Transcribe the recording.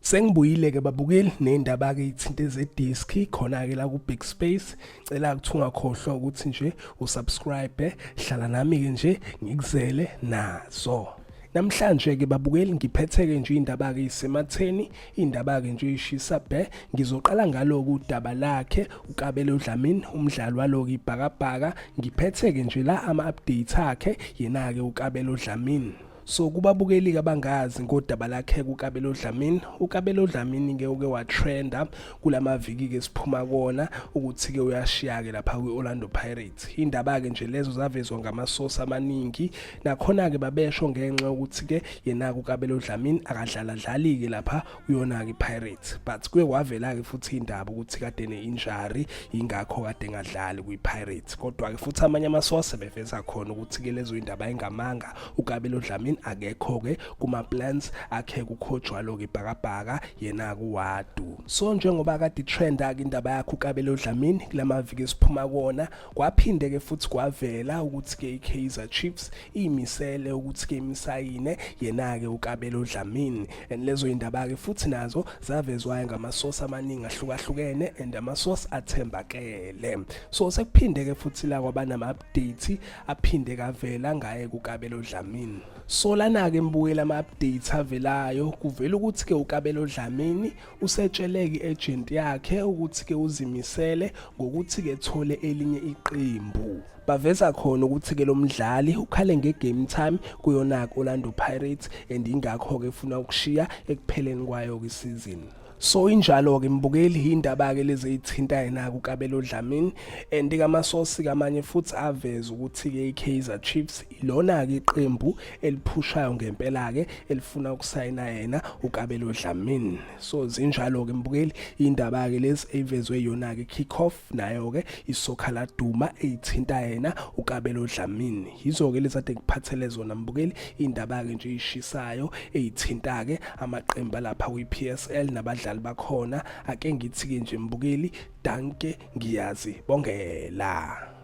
Sengibuyile ke babukeli nezindaba ke ithinte zedisk khona ke la ku Big Space. Cela ukuthunga khohlwa ukuthi nje usubscribe, hlala nami ke nje ngikuzele nazo. Namhlanje ke babukeli ngiphethe ke nje indaba ke isematheni, indaba ke nje ishisa bhe. Ngizoqala ngaloku udaba lakhe uKabelo Dlamini, umdlali waloku ibhakabhaka. Ngiphethe ke nje la ama-updates akhe yena ke uKabelo Dlamini. So kubabukeli abangazi ngodaba lakhe kuKabelo Dlamini. uKabelo Dlamini ke uke watrenda kulamaviki ke siphuma kona ukuthi ke uyashiya ke lapha kwiOrlando Pirates. Indaba ke nje lezo zavezwa ngamasource amaningi, nakhona ke babesho ngenxa ukuthi ke yena kuKabelo Dlamini akadlala dlali ke lapha uyona ke Pirates, but kuye kwavela ke futhi indaba ukuthi kade ne-injury ingakho kade engadlali kwiPirates. Kodwa ke futhi amanye amasource beveza khona ukuthi ke lezo indaba engamanga uKabelo Dlamini akekho ke kuma plans akhe kucoach walo ibhakabhaka yena kuwadu. So njengoba kade trend ke indaba yakhe uKabelo Dlamini kulamaviki esiphuma kona, kwaphinde ke futhi kwavela ukuthi ke iKaizer Chiefs imisele ukuthi ke imisayine yena ke uKabelo Dlamini, and lezo indaba ke futhi nazo zavezwa ngamasource amaningi ahlukahlukene and amasource athembakele. So sekuphinde ke futhi la kwaba nama updates aphinde kavela ngaye kuKabelo Dlamini. So lana ke mbukela ama-updates avelayo, kuvela ukuthi ke uKabelo Dlamini usetshele ke agent yakhe ukuthi ke uzimisele ngokuthi ke thole elinye iqembu. Baveza khona ukuthi ke lo mdlali ukhale ngegame time kuyona Orlando Pirates and ingakho ke ufuna ukushiya ekupheleni kwayo kwisizini. So injalo ke mbukeli indaba ke lezi ezithinta yena kuKabelo Dlamini, and ke amasource kamanye futhi aveza ukuthi ke iKaizer Chiefs ilona ke iqembu eliphushayo ngempela ke elifuna ukusayina yena uKabelo Dlamini. So zinjalo ke mbukeli indaba ke lezi evezwe yona ke Kickoff nayo ke isokha la duma ezithinta yena uKabelo Dlamini. Yizo ke lezi ade ngiphathele zona mbukeli indaba ke nje ishisayo ezithinta ke amaqembu lapha kwiPSL nabadlali bakhona. Ake ngithi ke nje mbukeli danke, ngiyazi bongela.